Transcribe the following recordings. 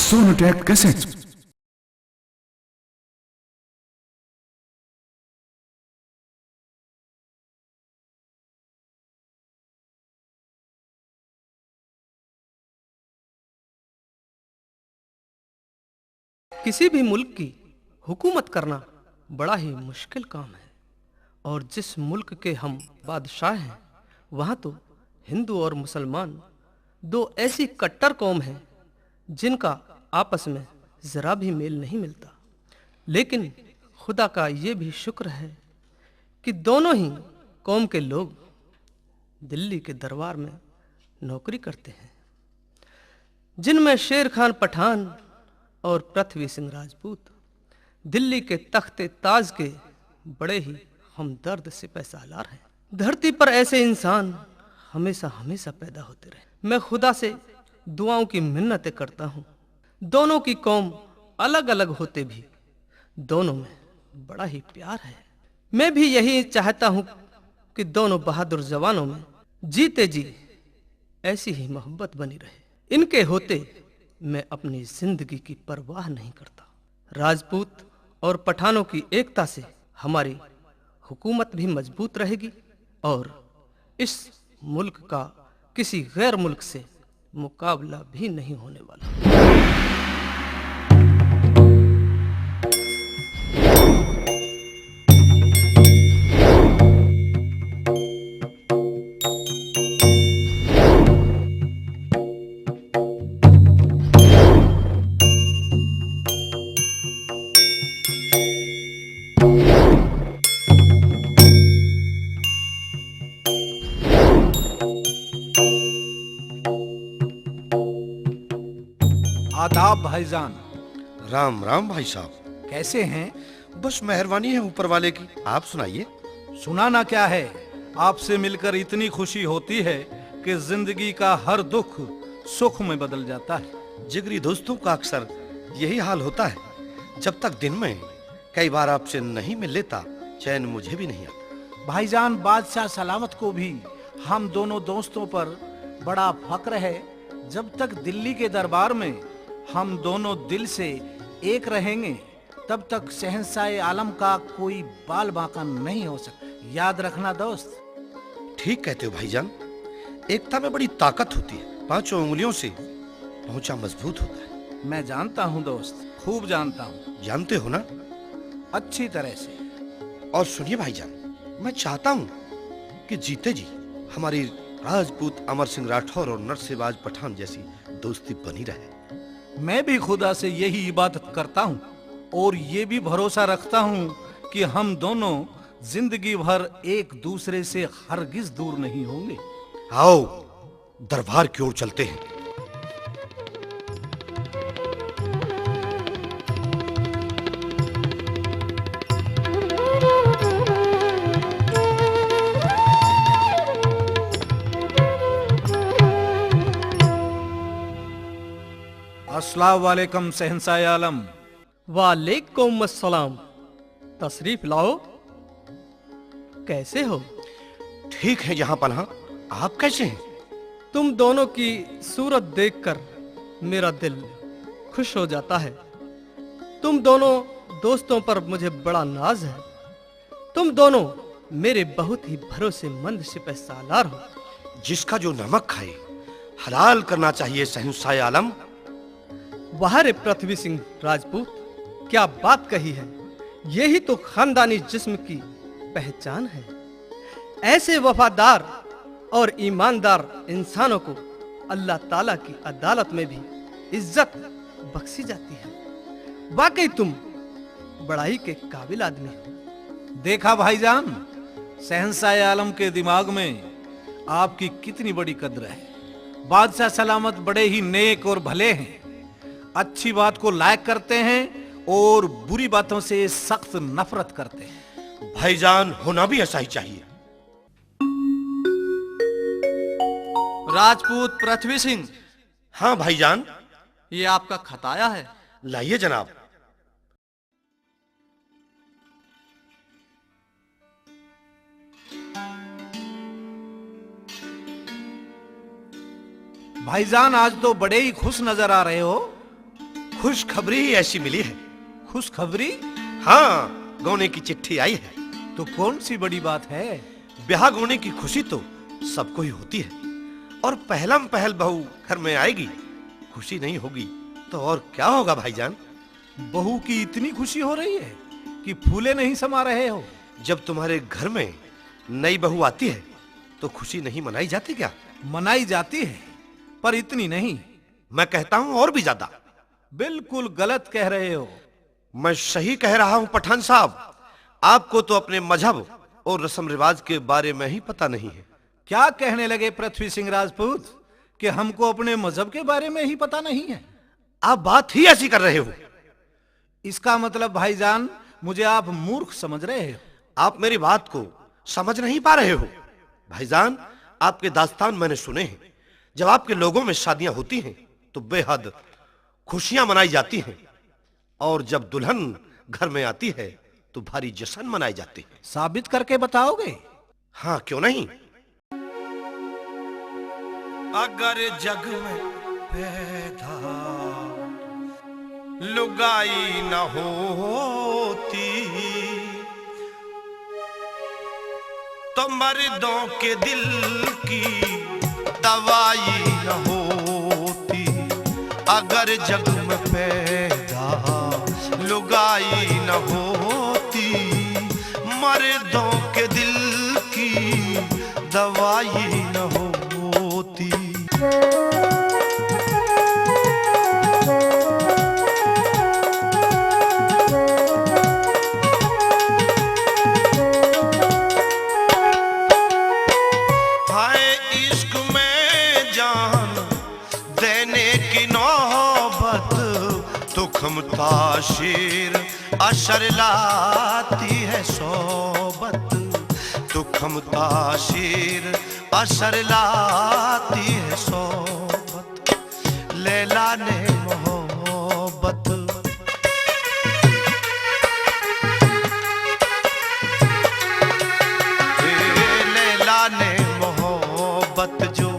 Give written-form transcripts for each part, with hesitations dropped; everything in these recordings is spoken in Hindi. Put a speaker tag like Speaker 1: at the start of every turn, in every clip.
Speaker 1: सोनोटेक कैसेट।
Speaker 2: किसी भी मुल्क की हुकूमत करना बड़ा ही मुश्किल काम है, और जिस मुल्क के हम बादशाह हैं वहाँ तो हिंदू और मुसलमान दो ऐसी कट्टर कौम हैं जिनका आपस में ज़रा भी मेल नहीं मिलता। लेकिन खुदा का ये भी शुक्र है कि दोनों ही कौम के लोग दिल्ली के दरबार में नौकरी करते हैं, जिनमें शेर खान पठान और पृथ्वी सिंह राजपूत दिल्ली के तख्ते ताज के बड़े ही हमदर्द सिपह सालार हैं। धरती पर ऐसे इंसान हमेशा हमेशा पैदा होते रहे। मैं खुदा से दुआओं की मिन्नतें करता हूँ। दोनों की कौम अलग अलग होते भी दोनों में बड़ा ही प्यार है। मैं भी यही चाहता हूँ कि दोनों बहादुर जवानों में जीते जी ऐसी ही मोहब्बत बनी रहे। इनके होते मैं अपनी जिंदगी की परवाह नहीं करता। राजपूत और पठानों की एकता से हमारी हुकूमत भी मजबूत रहेगी और इस मुल्क का किसी गैर मुल्क से मुकाबला भी नहीं होने वाला।
Speaker 3: आदाब भाईजान।
Speaker 4: राम राम भाई साहब।
Speaker 3: कैसे हैं?
Speaker 4: बस मेहरबानी है ऊपर वाले की। आप सुनाइए।
Speaker 3: सुनाना क्या है, आपसे मिलकर इतनी खुशी होती है कि जिंदगी का हर दुख सुख में बदल जाता है।
Speaker 4: जिगरी दोस्तों का अक्सर यही हाल होता है। जब तक दिन में कई बार आपसे नहीं मिल लेता, चैन मुझे भी नहीं आता।
Speaker 3: भाईजान, बादशाह सलामत को भी हम दोनों दोस्तों पर बड़ा फक्र है। जब तक दिल्ली के दरबार में हम दोनों दिल से एक रहेंगे तब तक शहंशाह आलम का कोई बाल बांका नहीं हो सकता। याद रखना दोस्त।
Speaker 4: ठीक कहते हो भाईजान। एकता में बड़ी ताकत होती है। पांचों उंगलियों से पहुंचा मजबूत होता है।
Speaker 3: मैं जानता हूँ दोस्त, खूब जानता हूँ।
Speaker 4: जानते हो ना?
Speaker 3: अच्छी तरह से।
Speaker 4: और सुनिए भाईजान, मैं चाहता हूँ कि जीते जी हमारी राजपूत अमर सिंह राठौर और नरसिंहबाज पठान जैसी दोस्ती बनी रहे।
Speaker 3: मैं भी खुदा से यही इबादत करता हूँ और ये भी भरोसा रखता हूँ कि हम दोनों जिंदगी भर एक दूसरे से हरगिज दूर नहीं होंगे।
Speaker 4: आओ दरबार की ओर चलते हैं।
Speaker 3: अस्सलाम वालेकुम शहंशाह आलम।
Speaker 2: वालेकुम अस्सलाम। तशरीफ लाओ। कैसे हो?
Speaker 4: ठीक है जहां पनाह। आप कैसे हैं?
Speaker 2: तुम दोनों की सूरत देखकर मेरा दिल खुश हो जाता है। तुम दोनों दोस्तों पर मुझे बड़ा नाज है। तुम दोनों मेरे बहुत ही भरोसेमंद सिपह सालार हो।
Speaker 4: जिसका जो नमक खाए हलाल करना चाहिए शहंशाह आलम।
Speaker 2: वाह रे पृथ्वी सिंह राजपूत, क्या बात कही है। यही तो खानदानी जिस्म की पहचान है। ऐसे वफादार और ईमानदार इंसानों को अल्लाह ताला की अदालत में भी इज्जत बख्शी जाती है। वाकई तुम बड़ाई के काबिल आदमी हो।
Speaker 3: देखा भाईजान, शहंशाह आलम के दिमाग में आपकी कितनी बड़ी कद्र है। बादशाह सलामत बड़े ही नेक और भले हैं। अच्छी बात को लायक करते हैं और बुरी बातों से सख्त नफरत करते हैं।
Speaker 4: भाईजान, होना भी ऐसा ही चाहिए।
Speaker 5: राजपूत पृथ्वी सिंह,
Speaker 4: हाँ भाईजान।
Speaker 5: ये आपका खत आया है।
Speaker 4: लाइए जनाब।
Speaker 3: भाईजान, आज तो बड़े ही खुश नजर आ रहे हो।
Speaker 4: खुशखबरी ही ऐसी मिली है।
Speaker 3: खुशखबरी?
Speaker 4: हाँ, गौने की चिट्ठी आई है।
Speaker 3: तो कौन सी बड़ी बात है?
Speaker 4: ब्याह गौने की खुशी तो सबको ही होती है, और पहलम पहल बहू घर में आएगी, खुशी नहीं होगी तो और क्या होगा भाईजान?
Speaker 3: बहू की इतनी खुशी हो रही है कि फूले नहीं समा रहे हो।
Speaker 4: जब तुम्हारे घर में नई बहू आती है तो खुशी नहीं मनाई जाती क्या?
Speaker 3: मनाई जाती है, पर इतनी नहीं।
Speaker 4: मैं कहता हूं और भी ज्यादा।
Speaker 3: बिल्कुल गलत कह रहे हो।
Speaker 4: मैं सही कह रहा हूं पठान साहब। आपको तो अपने मजहब और रस्म रिवाज के बारे में ही पता नहीं है।
Speaker 3: क्या कहने लगे पृथ्वी सिंह राजपूत कि हमको अपने मजहब के बारे में ही पता नहीं है?
Speaker 4: आप बात ही ऐसी कर रहे हो।
Speaker 3: इसका मतलब भाईजान मुझे आप मूर्ख समझ रहे हो।
Speaker 4: आप मेरी बात को समझ नहीं पा रहे हो। भाईजान, आपके दास्तान मैंने सुने हैं। जब आपके लोगों में शादियां होती हैं तो बेहद खुशियां मनाई जाती हैं, और जब दुल्हन घर में आती है तो भारी जश्न मनाए जाते हैं।
Speaker 3: साबित करके बताओगे?
Speaker 4: हाँ, क्यों नहीं। अगर जग में पैदा लुगाई न होती तो मर्दों के दिल की दवाई न होती। अगर जग में पैदा लुगाई न होती, मर्दों के दिल की दवाई न होती। ताशीर असर लाती है सोबत, तुखम ताशीर असर लाती है सोबत। लैला ने मोहब्बत लैला ने मोहब्बत जो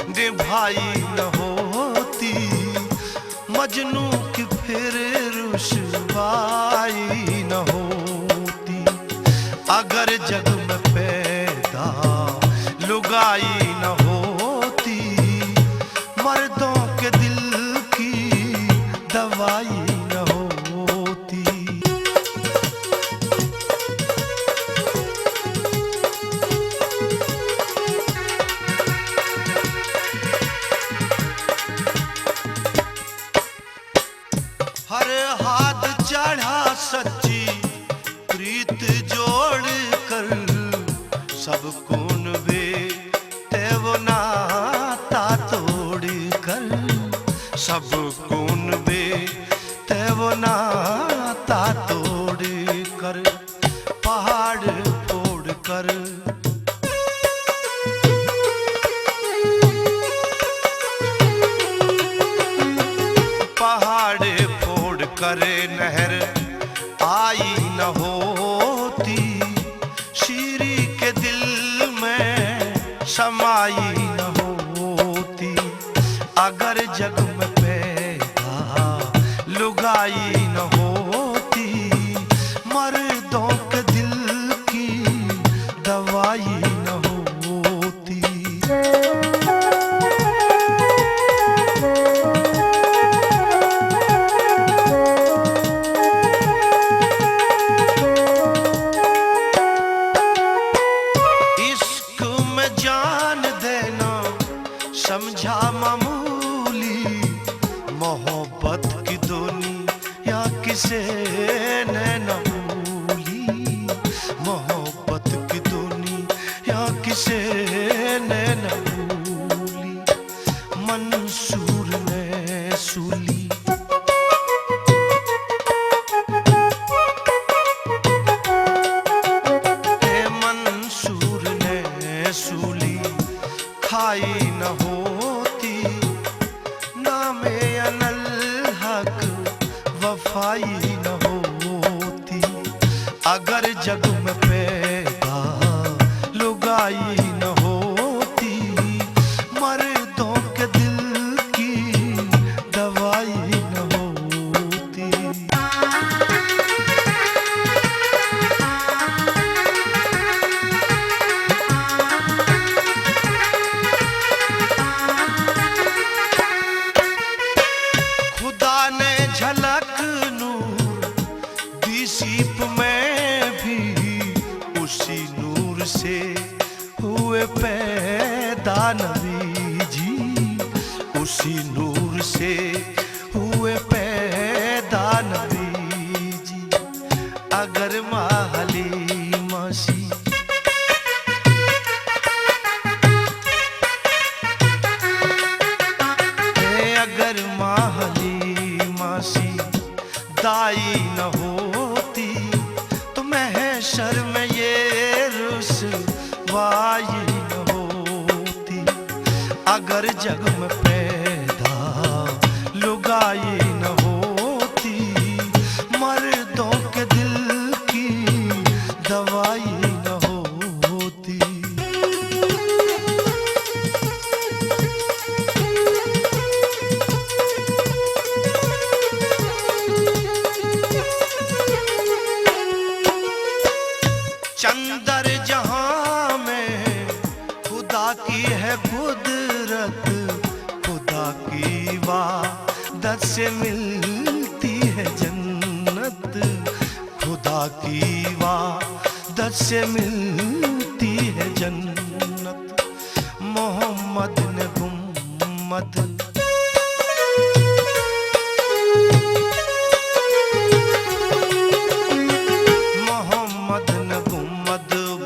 Speaker 4: निभाई न होती, मजनू की फिर रुसवाई न होती। अगर जग में पैदा लुगाई न होती, मर्दों के दिल की दवाई न होती। हर हाथ चढ़ा सच्ची प्रीत जोड़ कर, सब कौन वे तेव नाता तोड़ कर, सब कौन वे तेव नाता तोड़ कर, पहाड़ फोड़ कर। पहाड़ फोड़ करे नहर आई न होती, शीरी के दिल में समाई न होती। अगर जग में पैदा लुगाई न होती, मर्दों के दिल की दवाई न होती। समझा मामूली मोहब्बत की दुनिया किसे न भूली, मोहब्बत की दुनिया किसे न भूली। मंसूर ने सूली मंसूर ने सूली खाई न होती, नामे अनल हक वफाई न होती। अगर जग में पैदा लुगाई न होती, मर्दों के दिल उसी नूर से हुए पैदा नबी जी। अगर माँ हलीमा सी अगर माँ हलीमा सी दाई न होती तो महशर में ये रुसवाई न होती। अगर जग में पैदा लुगाई न होती, मर्दों के दिल की दवाई न होती। चंदर जहां में खुदा की है कुदरत, खुदा की वादत से मिलती है जन्नत, खुदा की वादत से मिलती है जन्नत। मोहम्मद ने गुम्मद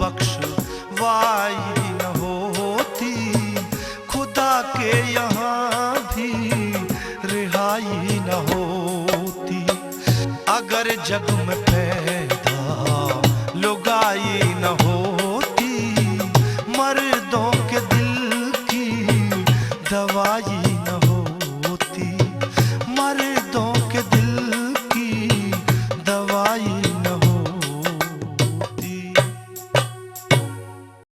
Speaker 4: बख्शवाई न होती, खुदा के यहाँ भी रिहाई न होती। अगर जग में पैदा लुगाई न होती, मर्दों के दिल की दवाई